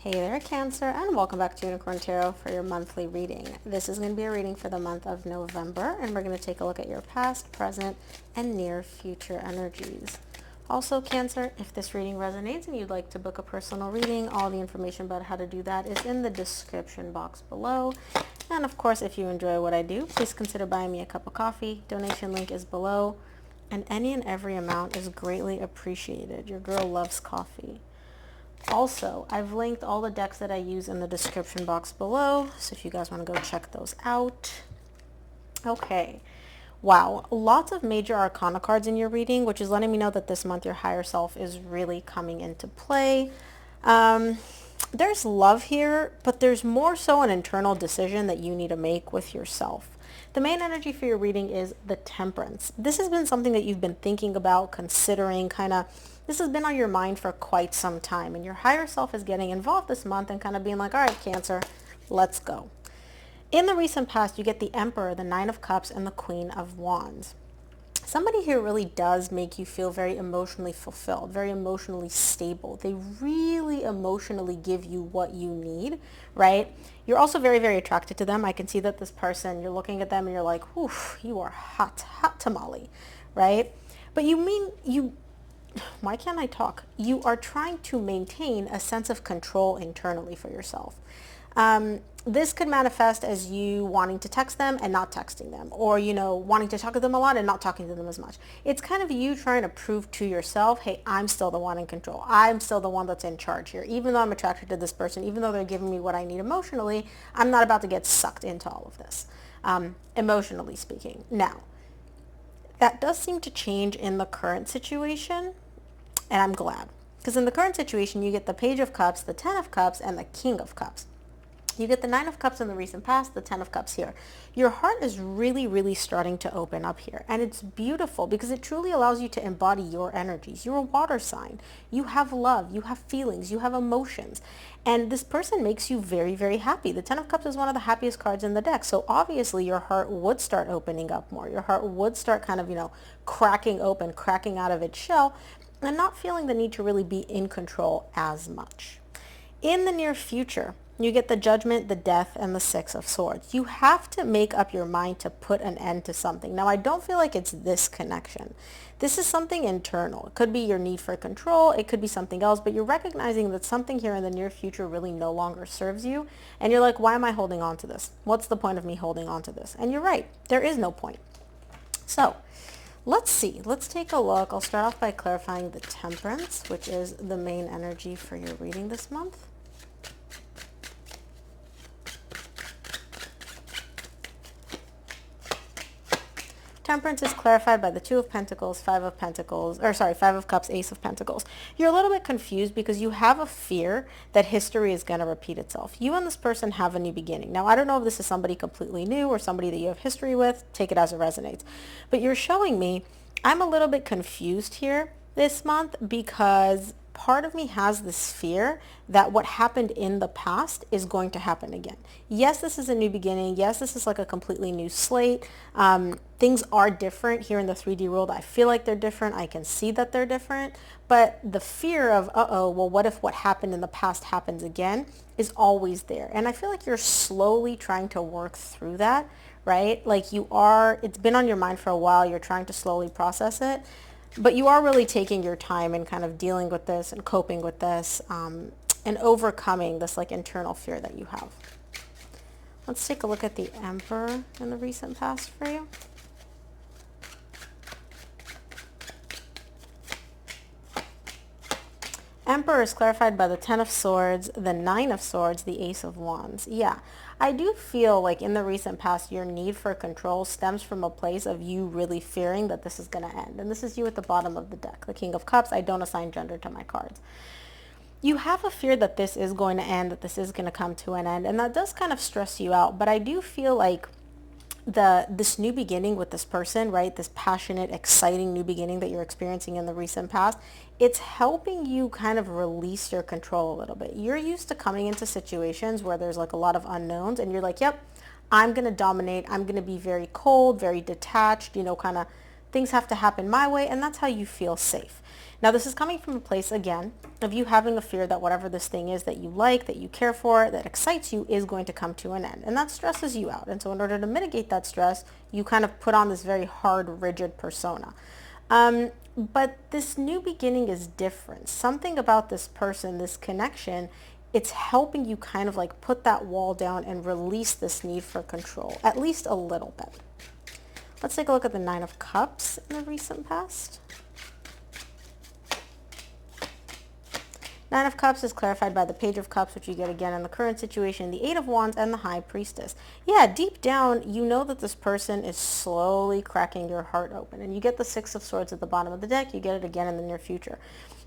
Hey there, Cancer, and welcome back to Unicorn Tarot for your monthly reading. This is going to be a reading for the month of November, and we're going to take a look at your past, present, and near future energies. Also, Cancer, if this reading resonates and you'd like to book a personal reading, all the information about how to do that is in the description box below. And of course, if you enjoy what I do, please consider buying me a cup of coffee. Donation link is below, and any and every amount is greatly appreciated. Your girl loves coffee. Also, I've linked all the decks that I use in the description box below, so if you guys want to go check those out. Okay, wow, lots of major arcana cards in your reading, which is letting me know that this month your higher self is really coming into play. There's love here, but there's more so an internal decision that you need to make with yourself. The main energy for your reading is the Temperance. This has been something that you've been thinking about, considering, this has been on your mind for quite some time, and your higher self is getting involved this month and kind of being like, all right, Cancer, let's go. In the recent past, you get the Emperor, the Nine of Cups, and the Queen of Wands. Somebody here really does make you feel very emotionally fulfilled, very emotionally stable. They really emotionally give you what you need, right? You're also very, very attracted to them. I can see that this person, you're looking at them and you're like, oof, you are hot, hot tamale, right? But why can't I talk? You are trying to maintain a sense of control internally for yourself. This could manifest as you wanting to text them and not texting them, or, wanting to talk to them a lot and not talking to them as much. It's kind of you trying to prove to yourself, hey, I'm still the one in control. I'm still the one that's in charge here. Even though I'm attracted to this person, even though they're giving me what I need emotionally, I'm not about to get sucked into all of this, emotionally speaking. Now, that does seem to change in the current situation, and I'm glad. Because in the current situation, you get the Page of Cups, the Ten of Cups, and the King of Cups. You get the Nine of Cups in the recent past, the Ten of Cups here. Your heart is really, really starting to open up here. And it's beautiful because it truly allows you to embody your energies. You're a water sign. You have love. You have feelings. You have emotions. And this person makes you very, very happy. The Ten of Cups is one of the happiest cards in the deck. So obviously your heart would start opening up more. Your heart would start kind of, cracking open, cracking out of its shell, and not feeling the need to really be in control as much. In the near future, you get the Judgment, the Death, and the Six of Swords. You have to make up your mind to put an end to something. Now, I don't feel like it's this connection. This is something internal. It could be your need for control. It could be something else, but you're recognizing that something here in the near future really no longer serves you. And you're like, why am I holding on to this? What's the point of me holding on to this? And you're right. There is no point. So let's see. Let's take a look. I'll start off by clarifying the Temperance, which is the main energy for your reading this month. Temperance is clarified by the Two of Pentacles, Five of Cups, Ace of Pentacles. You're a little bit confused because you have a fear that history is going to repeat itself. You and this person have a new beginning. Now, I don't know if this is somebody completely new or somebody that you have history with. Take it as it resonates. But you're showing me I'm a little bit confused here this month because part of me has this fear that what happened in the past is going to happen again. Yes, this is a new beginning. Yes, this is like a completely new slate. Things are different here in the 3D world. I feel like they're different. I can see that they're different. But the fear of, well, what if what happened in the past happens again is always there. And I feel like you're slowly trying to work through that, right? Like it's been on your mind for a while. You're trying to slowly process it. But you are really taking your time and kind of dealing with this and coping with this and overcoming this like internal fear that you have. Let's take a look at the Emperor in the recent past for you. Emperor is clarified by the Ten of Swords, the Nine of Swords, the Ace of Wands. Yeah, I do feel like in the recent past, your need for control stems from a place of you really fearing that this is going to end. And this is you at the bottom of the deck, the King of Cups. I don't assign gender to my cards. You have a fear that this is going to end, that this is going to come to an end. And that does kind of stress you out. But I do feel like this new beginning with this person, right? This passionate, exciting new beginning that you're experiencing in the recent past, it's helping you kind of release your control a little bit. You're used to coming into situations where there's like a lot of unknowns and you're like, yep, I'm going to dominate. I'm going to be very cold, very detached, kind of Things have to happen my way, and that's how you feel safe. Now, this is coming from a place, again, of you having a fear that whatever this thing is that you like, that you care for, that excites you, is going to come to an end. And that stresses you out. And so in order to mitigate that stress, you kind of put on this very hard, rigid persona. But this new beginning is different. Something about this person, this connection, it's helping you kind of like put that wall down and release this need for control, at least a little bit. Let's take a look at the Nine of Cups in the recent past. Nine of Cups is clarified by the Page of Cups, which you get again in the current situation, the Eight of Wands, and the High Priestess. Yeah, deep down, you know that this person is slowly cracking your heart open. And you get the Six of Swords at the bottom of the deck. You get it again in the near future.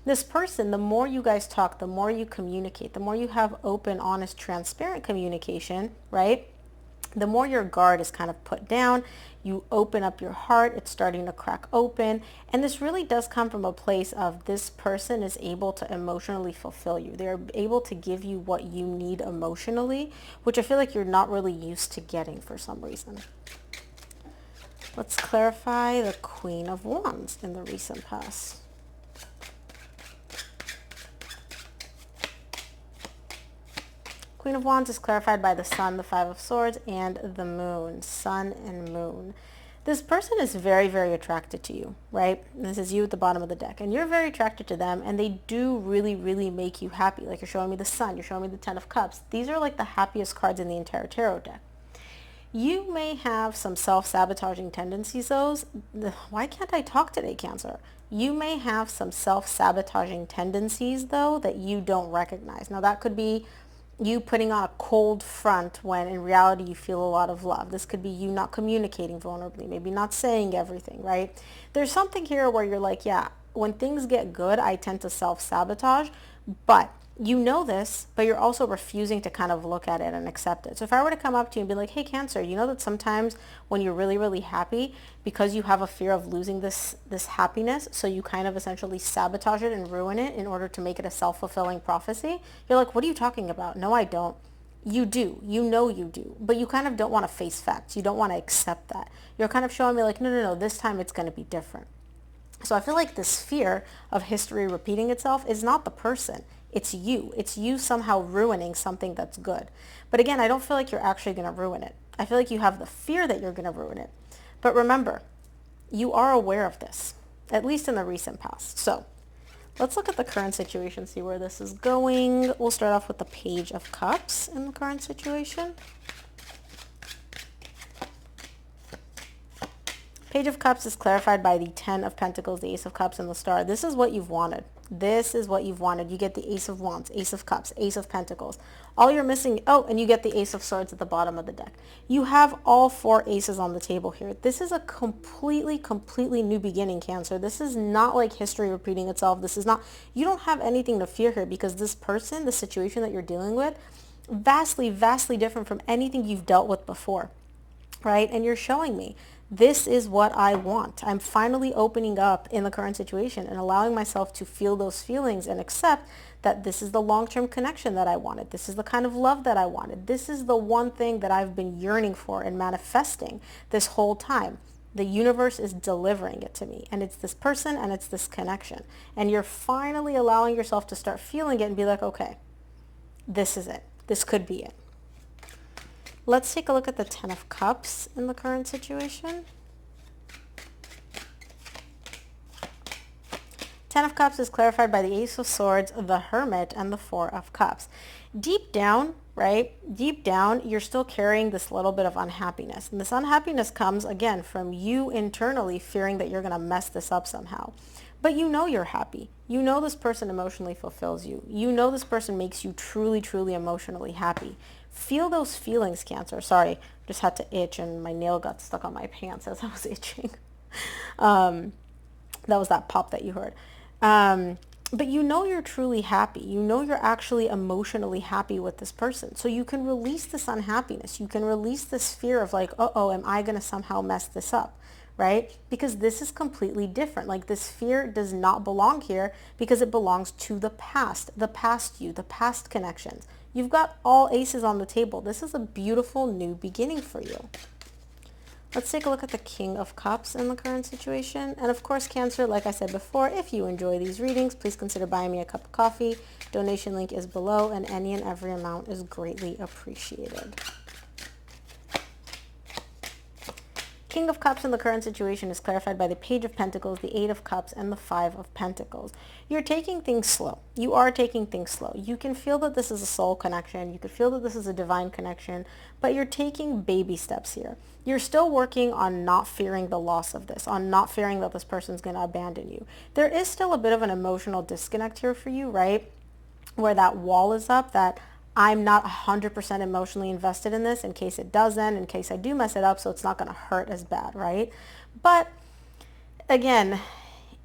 This person, the more you guys talk, the more you communicate, the more you have open, honest, transparent communication, right? The more your guard is kind of put down, you open up your heart, it's starting to crack open. And this really does come from a place of this person is able to emotionally fulfill you. They're able to give you what you need emotionally, which I feel like you're not really used to getting for some reason. Let's clarify the Queen of Wands in the recent past. Queen of Wands is clarified by the Sun, the Five of Swords, and the Moon. Sun and Moon. This person is very, very attracted to you, right? And this is you at the bottom of the deck. And you're very attracted to them, and they do really, really make you happy. Like you're showing me the Sun, you're showing me the Ten of Cups. These are like the happiest cards in the entire tarot deck. You may have some self-sabotaging tendencies, why can't I talk today, Cancer? You may have some self-sabotaging tendencies, though, that you don't recognize. Now, that could be you putting on a cold front when in reality you feel a lot of love. This could be you not communicating vulnerably, maybe not saying everything, right? There's something here where you're like, yeah, when things get good, I tend to self-sabotage, but you know this, but you're also refusing to kind of look at it and accept it. So if I were to come up to you and be like, hey, Cancer, you know that sometimes when you're really, really happy, because you have a fear of losing this happiness, so you kind of essentially sabotage it and ruin it in order to make it a self-fulfilling prophecy. You're like, what are you talking about? No, I don't. You do. You know you do. But you kind of don't want to face facts. You don't want to accept that. You're kind of showing me like, no, this time it's going to be different. So I feel like this fear of history repeating itself is not the person. It's you. It's you somehow ruining something that's good. But again, I don't feel like you're actually going to ruin it. I feel like you have the fear that you're going to ruin it. But remember, you are aware of this, at least in the recent past. So let's look at the current situation, see where this is going. We'll start off with the Page of Cups in the current situation. Page of Cups is clarified by the Ten of Pentacles, the Ace of Cups, and the Star. This is what you've wanted. This is what you've wanted. You get the Ace of Wands, Ace of Cups, Ace of Pentacles. All you're missing, and you get the Ace of Swords at the bottom of the deck. You have all four aces on the table here. This is a completely, completely new beginning, Cancer. This is not like history repeating itself. This is not, you don't have anything to fear here because this person, the situation that you're dealing with, vastly, vastly different from anything you've dealt with before, right? And you're showing me, this is what I want. I'm finally opening up in the current situation and allowing myself to feel those feelings and accept that this is the long-term connection that I wanted. This is the kind of love that I wanted. This is the one thing that I've been yearning for and manifesting this whole time. The universe is delivering it to me, and it's this person and it's this connection. And you're finally allowing yourself to start feeling it and be like, okay, this is it. This could be it. Let's take a look at the Ten of Cups in the current situation. Ten of Cups is clarified by the Ace of Swords, the Hermit, and the Four of Cups. Deep down, right? Deep down, you're still carrying this little bit of unhappiness. And this unhappiness comes, again, from you internally fearing that you're going to mess this up somehow. But you know you're happy. You know this person emotionally fulfills you. You know this person makes you truly, truly emotionally happy. Feel those feelings, Cancer. Sorry, just had to itch and my nail got stuck on my pants as I was itching. That was that pop that you heard. But you know you're truly happy. You know you're actually emotionally happy with this person. So you can release this unhappiness. You can release this fear of like, uh-oh, am I going to somehow mess this up? Right? Because this is completely different. Like this fear does not belong here because it belongs to the past you, the past connections. You've got all aces on the table. This is a beautiful new beginning for you. Let's take a look at the King of Cups in the current situation. And of course, Cancer, like I said before, if you enjoy these readings, please consider buying me a cup of coffee. Donation link is below, and any and every amount is greatly appreciated. King of Cups in the current situation is clarified by the Page of Pentacles, the Eight of Cups, and the Five of Pentacles. You're taking things slow. You are taking things slow. You can feel that this is a soul connection. You could feel that this is a divine connection, but you're taking baby steps here. You're still working on not fearing the loss of this, on not fearing that this person's going to abandon you. There is still a bit of an emotional disconnect here for you, right? Where that wall is up, that I'm not 100% emotionally invested in this in case it does end, in case I do mess it up, so it's not going to hurt as bad, right? But again,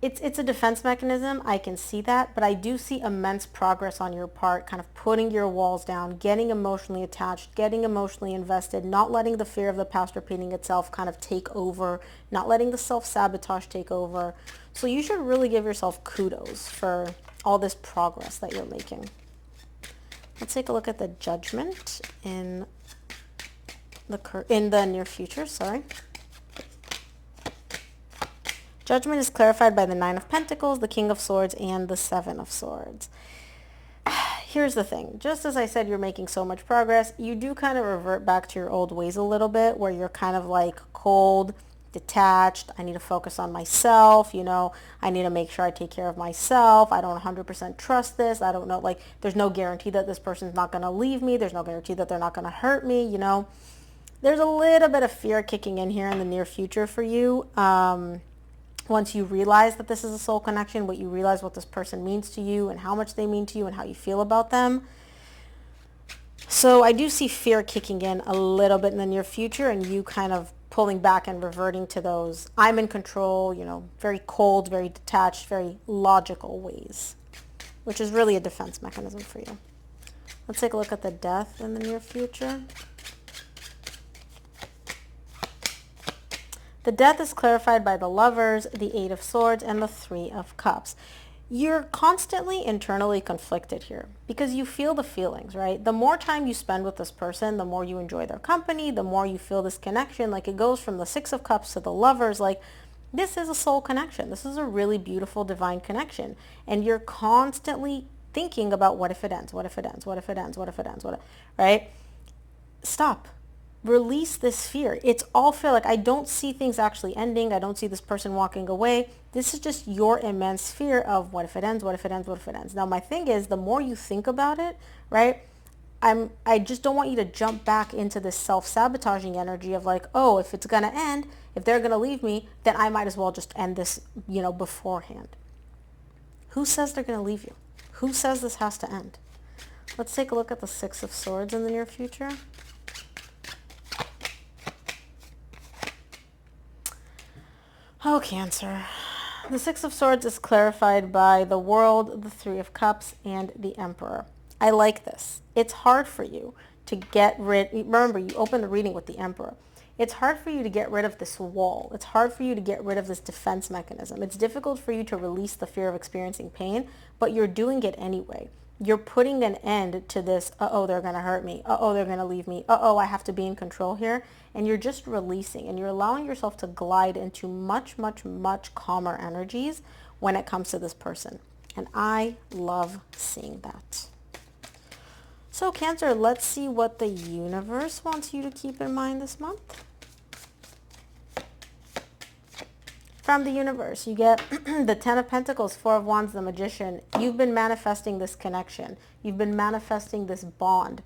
it's a defense mechanism. I can see that, but I do see immense progress on your part, kind of putting your walls down, getting emotionally attached, getting emotionally invested, not letting the fear of the past repeating itself kind of take over, not letting the self-sabotage take over. So you should really give yourself kudos for all this progress that you're making. Let's take a look at the Judgment in the near future, sorry. Judgment is clarified by the Nine of Pentacles, the King of Swords, and the Seven of Swords. Here's the thing. Just as I said, you're making so much progress, you do kind of revert back to your old ways a little bit, where you're kind of like cold, detached. I need to focus on myself, you know, I need to make sure I take care of myself. I don't 100% trust this. I don't know, like, there's no guarantee that this person's not going to leave me. There's no guarantee that they're not going to hurt me, you know. There's a little bit of fear kicking in here in the near future for you. Once you realize that this is a soul connection, what you realize what this person means to you and how much they mean to you and how you feel about them. So I do see fear kicking in a little bit in the near future, and you kind of pulling back and reverting to those I'm in control, you know, very cold, very detached, very logical ways, which is really a defense mechanism for you. Let's take a look at the Death in the near future. The Death is clarified by the Lovers, the Eight of Swords, and the Three of Cups. You're constantly internally conflicted here because you feel the feelings, right? The more time you spend with this person, the more you enjoy their company, the more you feel this connection. Like, it goes from the Six of Cups to the Lovers. Like, this is a soul connection. This is a really beautiful divine connection. And you're constantly thinking about what if it ends? What if it ends? What if it ends? What if it ends? Right? Stop. Release this fear. It's all fear. Like, I don't see things actually ending. I don't see this person walking away. This is just your immense fear of what if it ends, what if it ends, what if it ends. Now, my thing is, the more you think about it, right, I just don't want you to jump back into this self-sabotaging energy of like, oh, if it's going to end, if they're going to leave me, then I might as well just end this, you know, beforehand. Who says they're going to leave you? Who says this has to end? Let's take a look at the Six of Swords in the near future. Oh, Cancer. The Six of Swords is clarified by the World, the Three of Cups, and the Emperor. I like this. It's hard for you to get rid... Remember, you opened the reading with the Emperor. It's hard for you to get rid of this wall. It's hard for you to get rid of this defense mechanism. It's difficult for you to release the fear of experiencing pain, but you're doing it anyway. You're putting an end to this, uh-oh, they're going to hurt me. Uh-oh, they're going to leave me. Uh-oh, I have to be in control here. And you're just releasing, and you're allowing yourself to glide into much, much, much calmer energies when it comes to this person. And I love seeing that. So, Cancer, let's see what the universe wants you to keep in mind this month. From the universe, you get the Ten of Pentacles, Four of Wands, the Magician. You've been manifesting this connection. You've been manifesting this bond.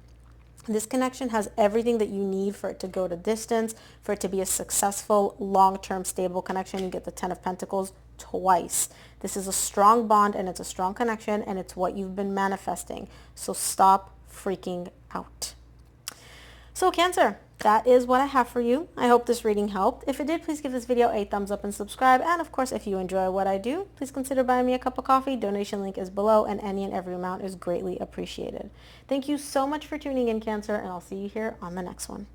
This connection has everything that you need for it to go to distance, for it to be a successful, long-term, stable connection. You get the Ten of Pentacles twice. This is a strong bond, and it's a strong connection, and it's what you've been manifesting. So stop freaking out. So, Cancer, that is what I have for you. I hope this reading helped. If it did, please give this video a thumbs up and subscribe. And of course, if you enjoy what I do, please consider buying me a cup of coffee. Donation link is below, and any and every amount is greatly appreciated. Thank you so much for tuning in, Cancer, and I'll see you here on the next one.